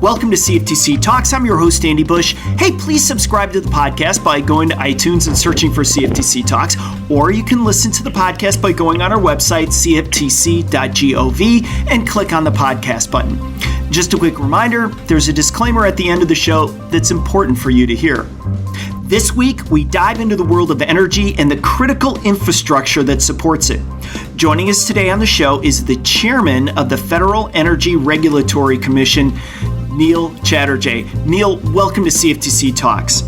Welcome to CFTC Talks. I'm your host, Andy Bush. Hey, please subscribe to the podcast by going to iTunes and searching for CFTC Talks, or you can listen to the podcast by going on our website, cftc.gov, and click on the podcast button. Just a quick reminder, there's a disclaimer at the end of the show that's important for you to hear. This week, we dive into the world of energy and the critical infrastructure that supports it. Joining us today on the show is the chairman of the Federal Energy Regulatory Commission, Neil Chatterjee. Neil, welcome to CFTC Talks.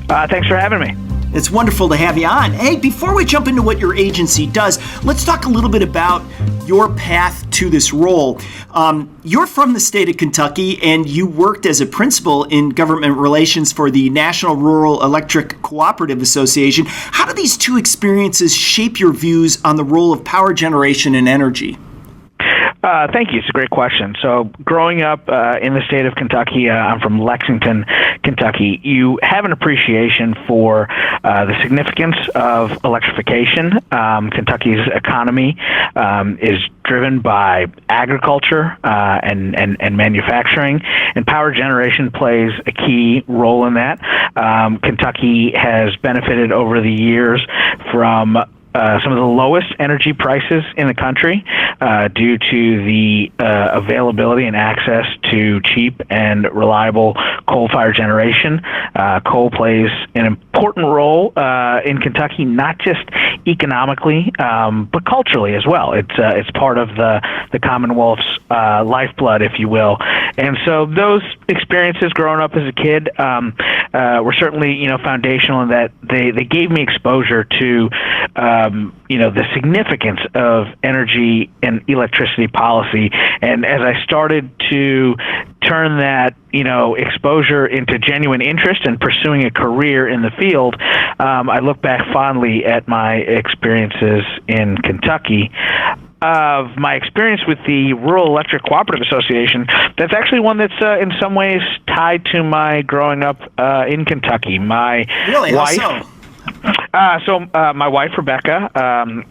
Thanks for having me. It's wonderful to have you on. Hey, before we jump into what your agency does, let's talk a little bit about your path to this role. You're from the state of Kentucky, and you worked as a principal in government relations for the National Rural Electric Cooperative Association. How do these two experiences shape your views on the role of power generation and energy? Thank you. It's a great question. So growing up in the state of Kentucky, I'm from Lexington, Kentucky, you have an appreciation for the significance of electrification. Kentucky's economy is driven by agriculture and manufacturing, and power generation plays a key role in that. Kentucky has benefited over the years from some of the lowest energy prices in the country due to the availability and access to cheap and reliable coal-fired generation. Coal plays an important role in Kentucky, not just economically, but culturally as well. It's part of the Commonwealth's lifeblood, if you will. And so those experiences growing up as a kid were certainly, foundational in that they gave me exposure to the significance of energy and electricity policy. And as I started to turn that, exposure into genuine interest and pursuing a career in the field, I look back fondly at my experiences in Kentucky. Of my experience with the Rural Electric Cooperative Association, that's actually one that's in some ways tied to my growing up in Kentucky. My wife. How so? My wife, Rebecca,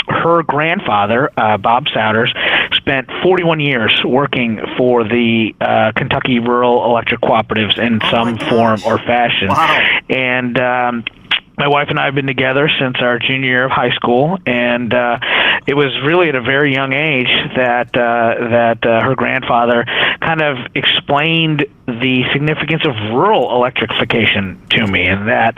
her grandfather, Bob Souders, spent 41 years working for the Kentucky Rural Electric Cooperatives in some form or fashion. Wow. And my wife and I have been together since our junior year of high school, and it was really at a very young age that her grandfather kind of explained the significance of rural electrification to me, and that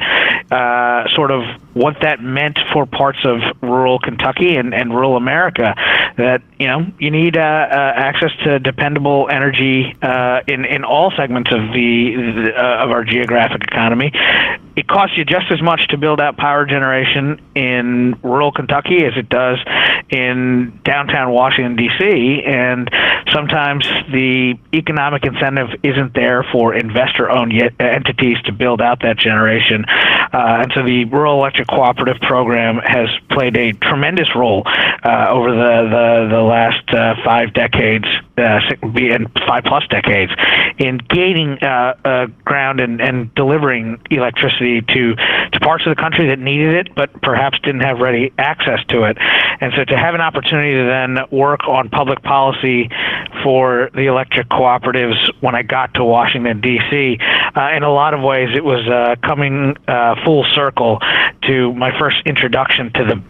sort of what that meant for parts of rural Kentucky and rural America. That you need access to dependable energy in all segments of of our geographic economy. It costs you just as much to build out power generation in rural Kentucky as it does in downtown Washington, D.C., and sometimes the economic incentive isn't there for investor-owned entities to build out that generation. And so the Rural Electric Cooperative Program has played a tremendous role over the last 5 decades, and 5+ decades, in gaining ground and delivering electricity to parts of the country that needed it, but perhaps didn't have ready access to it. And so to have an opportunity to then work on public policy for the electric cooperatives when I got to Washington, D.C., in a lot of ways it was coming full circle to my first introduction to the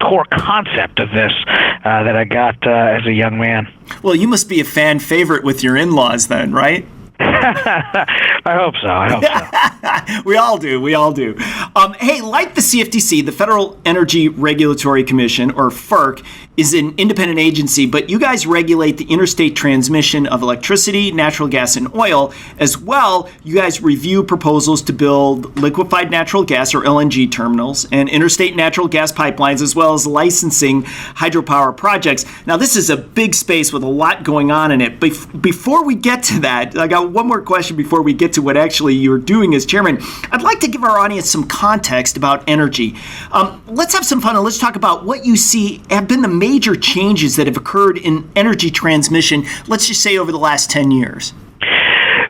core concept of this that I got as a young man. Well, you must be a fan favorite with your in-laws then, right? I hope so. We all do. Hey, like the CFTC, the Federal Energy Regulatory Commission, or FERC, is an independent agency, but you guys regulate the interstate transmission of electricity, natural gas, and oil. As well, you guys review proposals to build liquefied natural gas, or LNG terminals, and interstate natural gas pipelines, as well as licensing hydropower projects. Now, this is a big space with a lot going on in it. Before we get to that, I got one more question before we get to what actually you're doing as chairman. I'd like to give our audience some context about energy. Let's have some fun and let's talk about what you see have been the major changes that have occurred in energy transmission, let's just say over the last 10 years.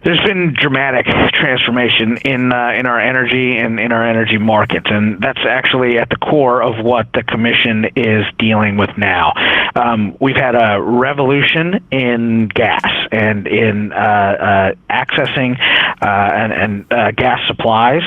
There's been dramatic transformation in our energy and in our energy markets, and that's actually at the core of what the Commission is dealing with now. We've had a revolution in gas and in accessing and gas supplies.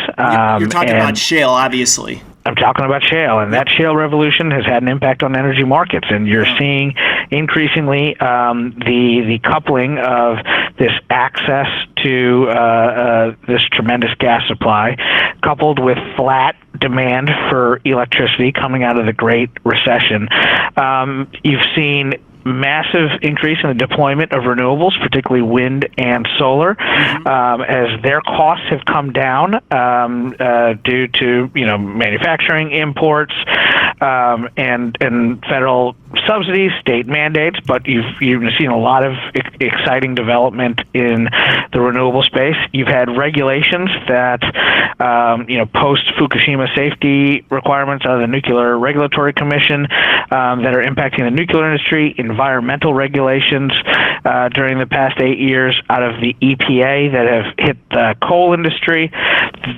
You're talking about shale, obviously. I'm talking about shale, and that shale revolution has had an impact on energy markets, and you're seeing increasingly the coupling of this access to this tremendous gas supply, coupled with flat demand for electricity coming out of the Great Recession. You've seen massive increase in the deployment of renewables, particularly wind and solar, as their costs have come down due to manufacturing imports and federal subsidies, state mandates. But you've seen a lot of exciting development in the renewable space. You've had regulations that post Fukushima safety requirements out of the Nuclear Regulatory Commission that are impacting the nuclear industry. Environmental regulations during the past 8 years out of the EPA that have hit the coal industry.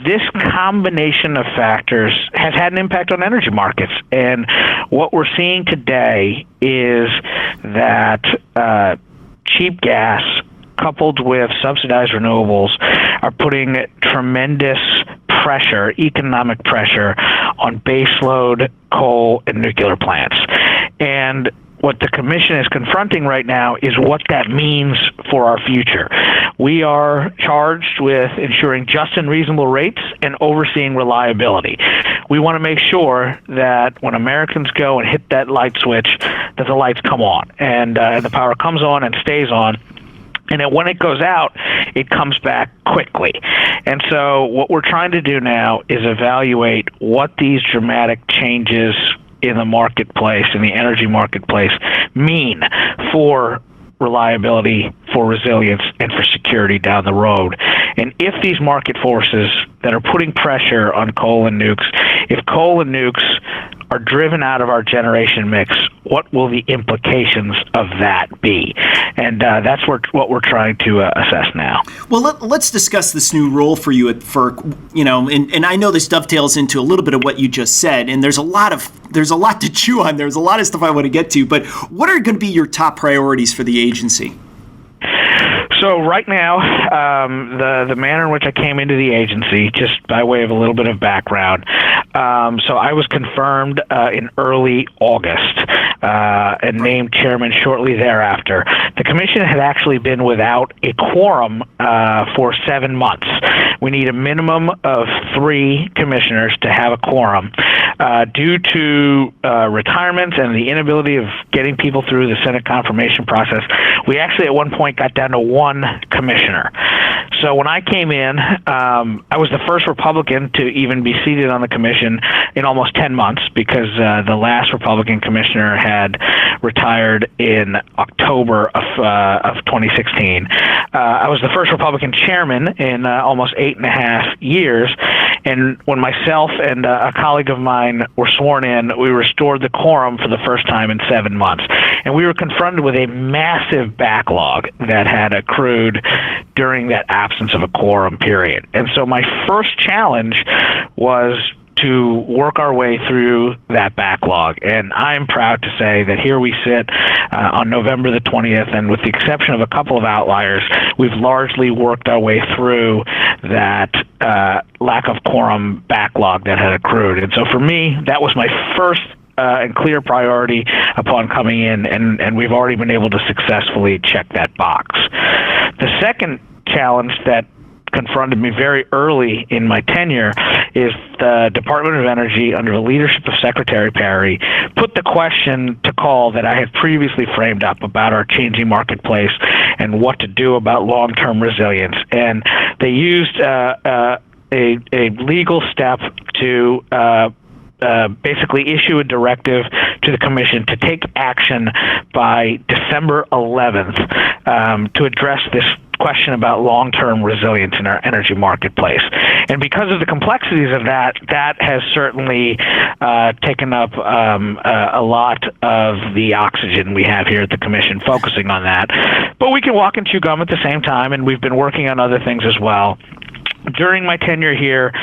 This combination of factors has had an impact on energy markets. And what we're seeing today is that cheap gas coupled with subsidized renewables are putting tremendous pressure, economic pressure, on baseload coal and nuclear plants. And what the Commission is confronting right now is what that means for our future. We are charged with ensuring just and reasonable rates and overseeing reliability. We want to make sure that when Americans go and hit that light switch, that the lights come on and the power comes on and stays on. And then when it goes out, it comes back quickly. And so what we're trying to do now is evaluate what these dramatic changes in the marketplace, in the energy marketplace, mean for reliability, for resilience, and for security down the road. And if these market forces that are putting pressure on coal and nukes, if coal and nukes are driven out of our generation mix, what will the implications of that be? And that's what we're trying to assess now. Well, let's discuss this new role for you at FERC. And I know this dovetails into a little bit of what you just said, and there's a lot to chew on. There's a lot of stuff I want to get to, but what are going to be your top priorities for the agency? So right now, the manner in which I came into the agency, just by way of a little bit of background, so I was confirmed in early August and named chairman shortly thereafter. The Commission had actually been without a quorum for 7 months. We need a minimum of 3 commissioners to have a quorum. Due to retirements and the inability of getting people through the Senate confirmation process, we actually at one point got down to 1 commissioner. So when I came in, I was the first Republican to even be seated on the commission in almost 10 months because the last Republican commissioner had retired in October of 2016. I was the first Republican chairman in almost 8.5 years. And when myself and a colleague of mine were sworn in, we restored the quorum for the first time in 7 months. And we were confronted with a massive backlog that had accrued during that absence of a quorum period. And so my first challenge was to work our way through that backlog. And I'm proud to say that here we sit on November the 20th, and with the exception of a couple of outliers, we've largely worked our way through that lack of quorum backlog that had accrued. And so for me, that was my first and clear priority upon coming in, and we've already been able to successfully check that box. The second challenge that confronted me very early in my tenure is the Department of Energy, under the leadership of Secretary Perry, put the question to call that I had previously framed up about our changing marketplace and what to do about long-term resilience. And they used a legal step to basically issue a directive to the Commission to take action by December 11th to address this question about long-term resilience in our energy marketplace. And because of the complexities of that has certainly taken up a lot of the oxygen we have here at the Commission focusing on that. But we can walk and chew gum at the same time, and we've been working on other things as well. During my tenure here,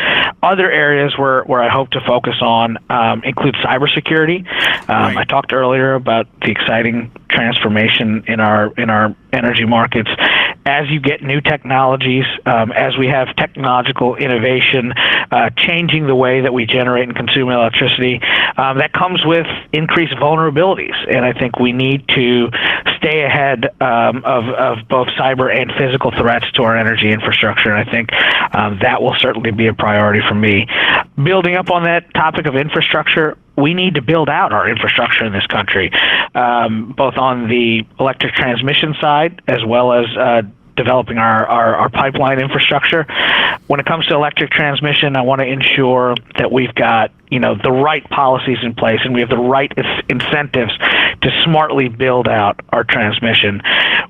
other areas where I hope to focus on include cybersecurity. Right. I talked earlier about the exciting transformation in our energy markets. As you get new technologies, as we have technological innovation, changing the way that we generate and consume electricity, that comes with increased vulnerabilities. And I think we need to stay ahead of both cyber and physical threats to our energy infrastructure. And I think that will certainly be a priority for me. Building up on that topic of infrastructure, we need to build out our infrastructure in this country, both on the electric transmission side as well as developing our pipeline infrastructure. When it comes to electric transmission, I want to ensure that we've got the right policies in place and we have the right incentives to smartly build out our transmission.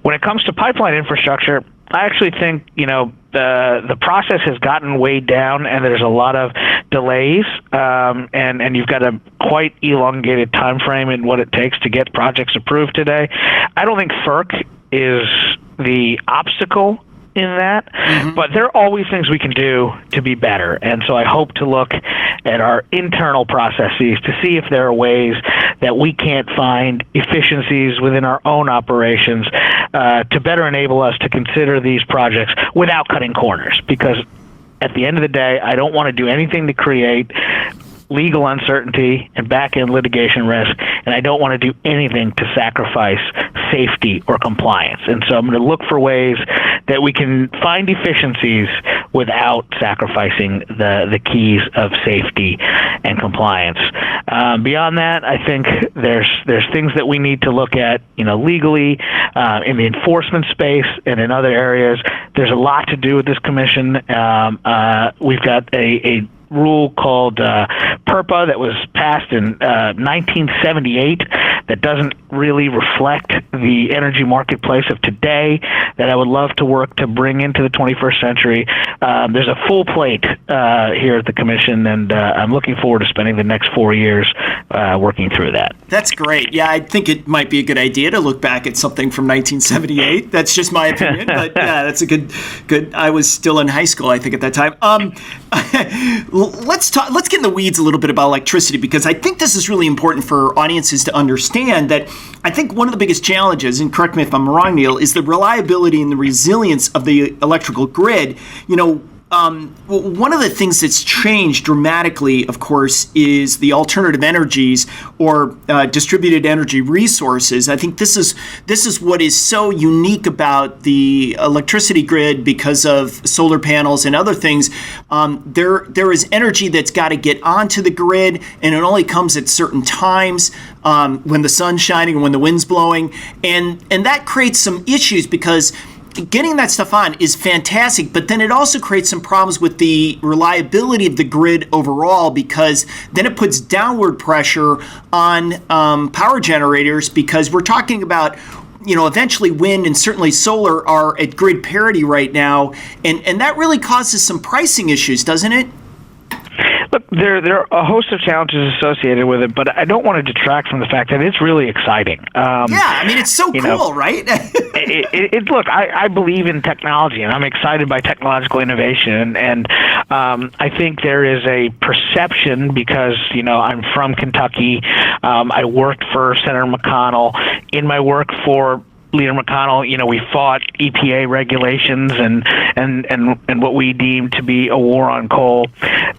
When it comes to pipeline infrastructure, I actually think the process has gotten weighed down and there's a lot of delays, and you've got a quite elongated time frame in what it takes to get projects approved today. I don't think FERC is the obstacle in that, but there are always things we can do to be better. And so I hope to look at our internal processes to see if there are ways that we can't find efficiencies within our own operations to better enable us to consider these projects without cutting corners. Because at the end of the day, I don't want to do anything to create legal uncertainty and back-end litigation risk, and I don't want to do anything to sacrifice safety or compliance. And so I'm going to look for ways that we can find efficiencies without sacrificing the keys of safety and compliance. Beyond that, I think there's things that we need to look at, legally, in the enforcement space and in other areas. There's a lot to do with this commission. We've got a rule called PURPA that was passed in 1978 that doesn't really reflect the energy marketplace of today that I would love to work to bring into the 21st century. There's a full plate here at the Commission, and I'm looking forward to spending the next 4 years working through that. That's great. Yeah, I think it might be a good idea to look back at something from 1978. That's just my opinion, but yeah, that's a good. I was still in high school, I think, at that time. Let's get in the weeds a little bit about electricity, because I think this is really important for audiences to understand that I think one of the biggest challenges, and correct me if I'm wrong, Neil, is the reliability and the resilience of the electrical grid. One of the things that's changed dramatically, of course, is the alternative energies or distributed energy resources. I think this is what is so unique about the electricity grid because of solar panels and other things. There is energy that's got to get onto the grid, and it only comes at certain times when the sun's shining and when the wind's blowing, and that creates some issues because getting that stuff on is fantastic, but then it also creates some problems with the reliability of the grid overall, because then it puts downward pressure on power generators, because we're talking about eventually wind and certainly solar are at grid parity right now, and that really causes some pricing issues, doesn't it? Look, there are a host of challenges associated with it, but I don't want to detract from the fact that it's really exciting. It's so cool, right? Look, I believe in technology, and I'm excited by technological innovation, and I think there is a perception because, I'm from Kentucky. I worked for Senator McConnell. In my work for Leader McConnell, we fought EPA regulations and what we deemed to be a war on coal.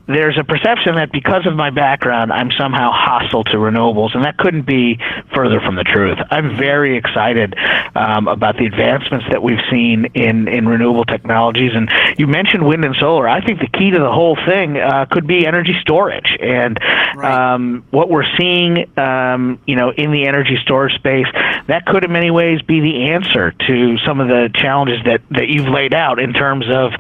There's a perception that because of my background, I'm somehow hostile to renewables, and that couldn't be further from the truth. I'm very excited about the advancements that we've seen in renewable technologies. And you mentioned wind and solar. I think the key to the whole thing could be energy storage. And what we're seeing, in the energy storage space, that could in many ways be the answer to some of the challenges that you've laid out in terms of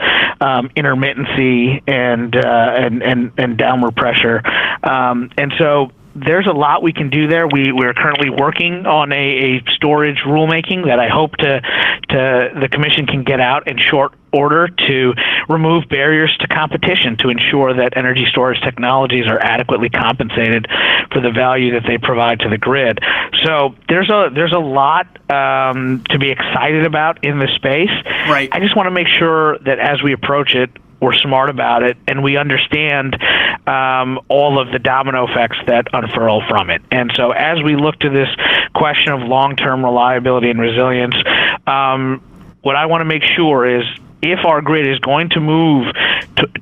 intermittency and downward pressure. And so there's a lot we can do there. We're currently working on a storage rulemaking that I hope the Commission can get out in short order to remove barriers to competition to ensure that energy storage technologies are adequately compensated for the value that they provide to the grid. So there's a lot to be excited about in this space. Right. I just want to make sure that as we approach it, we're smart about it, and we understand all of the domino effects that unfurl from it. And so as we look to this question of long-term reliability and resilience, what I want to make sure is if our grid is going to move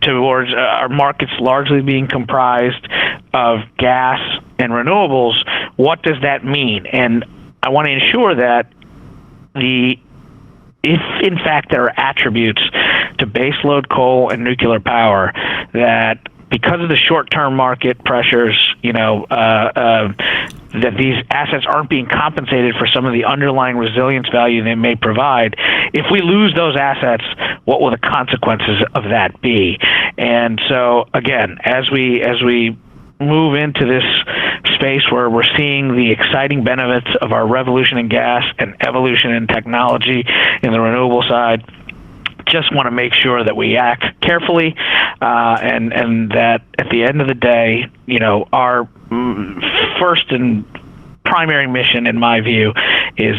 towards our markets largely being comprised of gas and renewables, what does that mean? And I want to ensure that if in fact there are attributes to baseload coal and nuclear power that, because of the short-term market pressures, that these assets aren't being compensated for some of the underlying resilience value they may provide. If we lose those assets, what will the consequences of that be? And so, again, as we move into this space where we're seeing the exciting benefits of our revolution in gas and evolution in technology in the renewable side, just want to make sure that we act carefully and that at the end of the day, our first and primary mission, in my view, is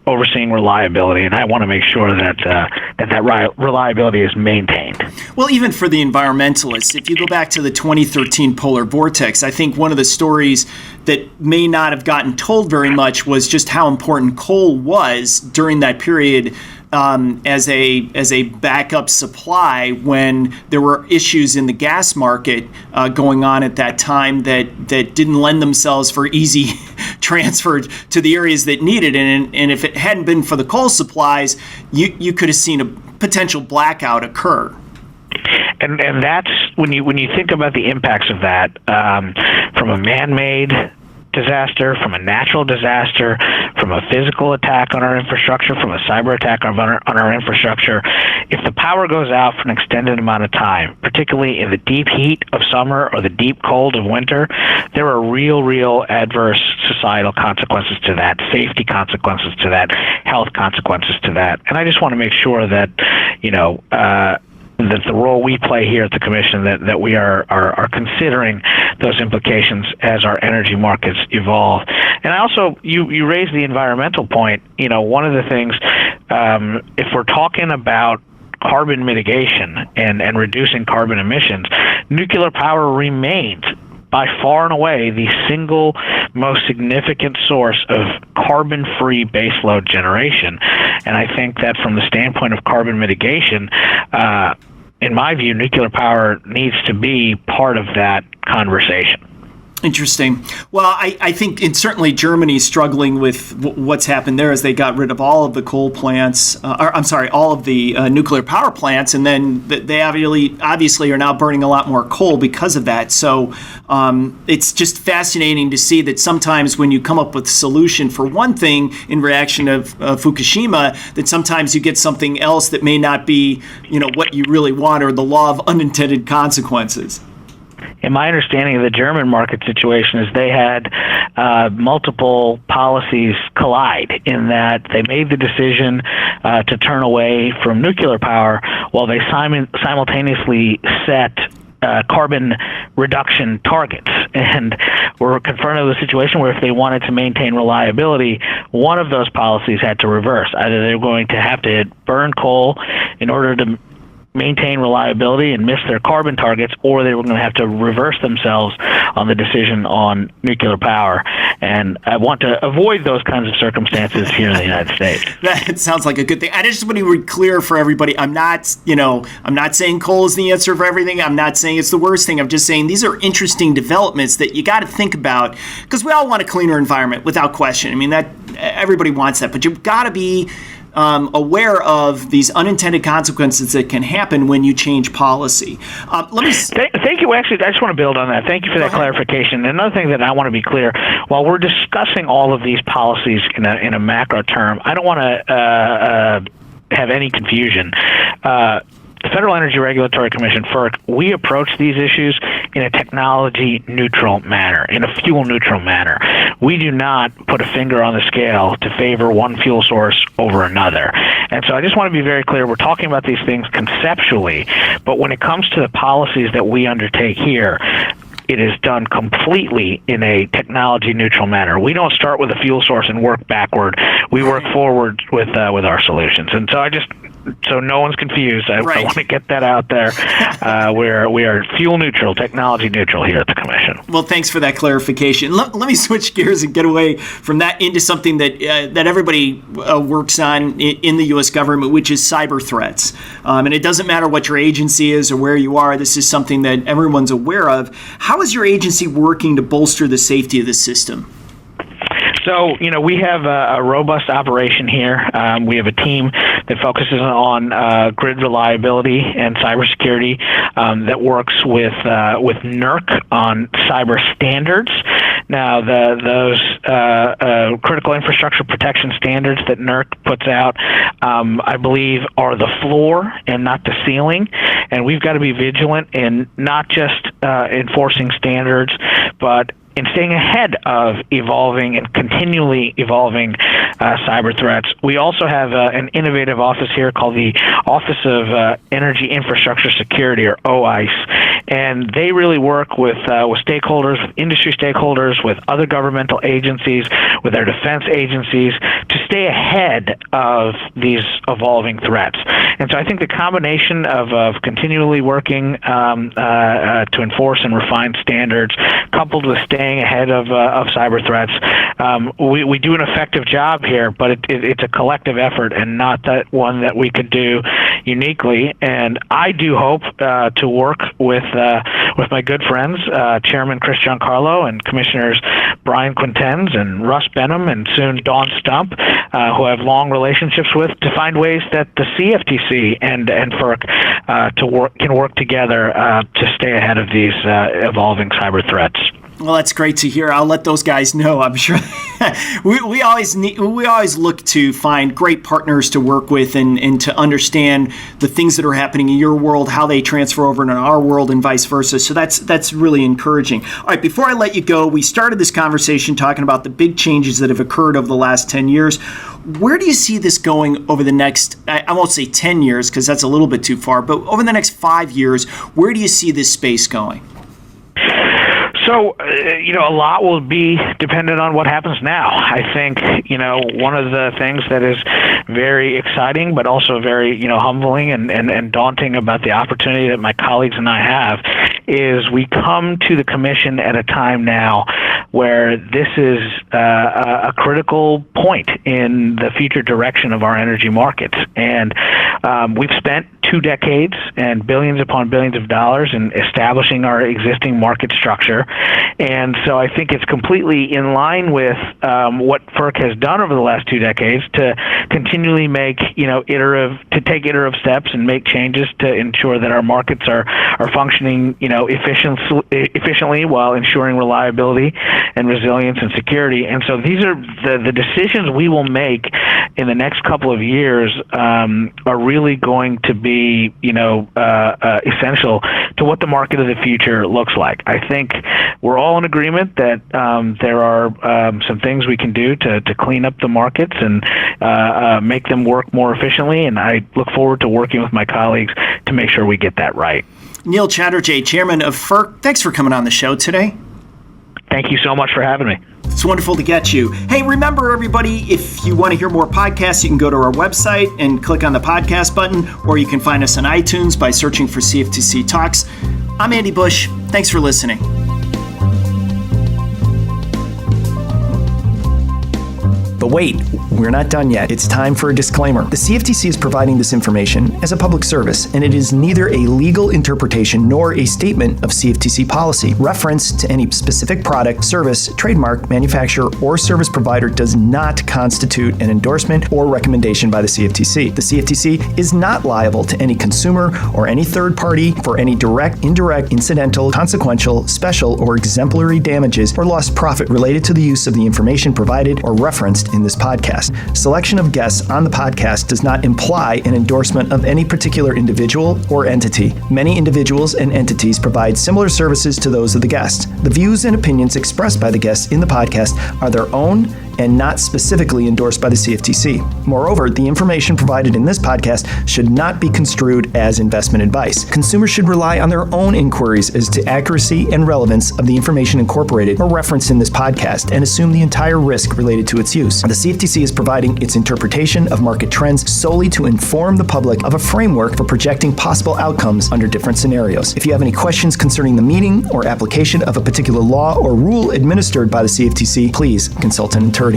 overseeing reliability, and I want to make sure that reliability is maintained. Well, even for the environmentalists, if you go back to the 2013 polar vortex, I think one of the stories that may not have gotten told very much was just how important coal was during that period as a backup supply when there were issues in the gas market going on at that time that didn't lend themselves for easy transfer to the areas that needed it. And if it hadn't been for the coal supplies, you could have seen a potential blackout occur. And that's when you think about the impacts of that from a man-made disaster, from a natural disaster, from a physical attack on our infrastructure, from a cyber attack on our infrastructure. If the power goes out for an extended amount of time, particularly in the deep heat of summer or the deep cold of winter, there are real adverse societal consequences to that, safety consequences to that, health consequences to that. And I just want to make sure that, that the role we play here at the Commission, that we are considering those implications as our energy markets evolve. And I also, you raised the environmental point. One of the things, if we're talking about carbon mitigation and reducing carbon emissions, nuclear power remains by far and away the single most significant source of carbon-free baseload generation. And I think that from the standpoint of carbon mitigation, in my view, nuclear power needs to be part of that conversation. Interesting. Well, I think certainly Germany's struggling with what's happened there as they got rid of all of the coal plants, all of the nuclear power plants, and then they obviously are now burning a lot more coal because of that. So it's just fascinating to see that sometimes when you come up with a solution for one thing in reaction of Fukushima, that sometimes you get something else that may not be, what you really want, or the law of unintended consequences. And my understanding of the German market situation is they had multiple policies collide in that they made the decision to turn away from nuclear power while they simultaneously set carbon reduction targets. And we're confronted with a situation where if they wanted to maintain reliability, one of those policies had to reverse. Either they were going to have to burn coal in order to maintain reliability and miss their carbon targets, or they were going to have to reverse themselves on the decision on nuclear power. And I want to avoid those kinds of circumstances here in the United States. That sounds like a good thing. I just want to be clear for everybody. I'm not saying coal is the answer for everything. I'm not saying it's the worst thing. I'm just saying these are interesting developments that you got to think about, because we all want a cleaner environment without question. I mean, that everybody wants that, but you've got to be aware of these unintended consequences that can happen when you change policy. Thank you. Actually, I just want to build on that. Thank you for that clarification. Another thing that I want to be clear, while we're discussing all of these policies in a macro term, I don't want to have any confusion. Federal Energy Regulatory Commission, FERC, we approach these issues in a technology-neutral manner, in a fuel-neutral manner. We do not put a finger on the scale to favor one fuel source over another. And so I just want to be very clear, we're talking about these things conceptually, but when it comes to the policies that we undertake here, it is done completely in a technology-neutral manner. We don't start with a fuel source and work backward. We work forward with our solutions. And so so no one's confused. I want to get that out there. We are fuel neutral, technology neutral here at the Commission. Well, thanks for that clarification. Let me switch gears and get away from that into something that everybody works on in the U.S. government, which is cyber threats. And it doesn't matter what your agency is or where you are. This is something that everyone's aware of. How is your agency working to bolster the safety of the system? So, we have a robust operation here. We have a team that focuses on grid reliability and cybersecurity that works with NERC on cyber standards. Now, those critical infrastructure protection standards that NERC puts out, I believe, are the floor and not the ceiling. And we've got to be vigilant in not just enforcing standards, but in staying ahead of evolving and continually evolving cyber threats. We also have an innovative office here called the Office of Energy Infrastructure Security, or OICE, and they really work with stakeholders, with industry stakeholders, with other governmental agencies, with our defense agencies, to stay ahead of these evolving threats. And so I think the combination of continually working to enforce and refine standards, coupled with staying ahead of cyber threats, we do an effective job here, but it's a collective effort and not that one that we could do uniquely. And I do hope to work with my good friends, Chairman Chris Giancarlo and Commissioners Brian Quintens and Russ Benham and soon Dawn Stump, who I have long relationships with, to find ways that the CFTC and FERC can work together to stay ahead of these evolving cyber threats. Well, that's great to hear. I'll let those guys know. I'm sure we always look to find great partners to work with and to understand the things that are happening in your world, how they transfer over into our world, and vice versa. So that's really encouraging. All right, before I let you go, we started this conversation talking about the big changes that have occurred over the last 10 years. Where do you see this going over the next, I won't say 10 years because that's a little bit too far, but over the next 5 years, where do you see this space going? So, a lot will be dependent on what happens now. I think, one of the things that is very exciting, but also very, humbling and daunting about the opportunity that my colleagues and I have is we come to the Commission at a time now where this is a critical point in the future direction of our energy markets. And we've spent 2 decades and billions upon billions of dollars in establishing our existing market structure. And so I think it's completely in line with what FERC has done over the last 2 decades to continually make, take iterative steps and make changes to ensure that our markets are functioning, efficiently while ensuring reliability and resilience and security. And so these are the decisions we will make in the next couple of years are really going to be, essential to what the market of the future looks like. I think we're all in agreement that there are some things we can do to clean up the markets and make them work more efficiently, and I look forward to working with my colleagues to make sure we get that right. Neil Chatterjee, Chairman of FERC, thanks for coming on the show today. Thank you so much for having me. It's wonderful to get you. Hey, remember, everybody, if you want to hear more podcasts, you can go to our website and click on the podcast button, or you can find us on iTunes by searching for CFTC Talks. I'm Andy Bush. Thanks for listening. But wait, we're not done yet. It's time for a disclaimer. The CFTC is providing this information as a public service, and it is neither a legal interpretation nor a statement of CFTC policy. Reference to any specific product, service, trademark, manufacturer, or service provider does not constitute an endorsement or recommendation by the CFTC. The CFTC is not liable to any consumer or any third party for any direct, indirect, incidental, consequential, special, or exemplary damages or lost profit related to the use of the information provided or referenced in in this podcast. Selection of guests on the podcast does not imply an endorsement of any particular individual or entity. Many individuals and entities provide similar services to those of the guest. The views and opinions expressed by the guests in the podcast are their own and not specifically endorsed by the CFTC. Moreover, the information provided in this podcast should not be construed as investment advice. Consumers should rely on their own inquiries as to accuracy and relevance of the information incorporated or referenced in this podcast and assume the entire risk related to its use. The CFTC is providing its interpretation of market trends solely to inform the public of a framework for projecting possible outcomes under different scenarios. If you have any questions concerning the meaning or application of a particular law or rule administered by the CFTC, please consult an attorney.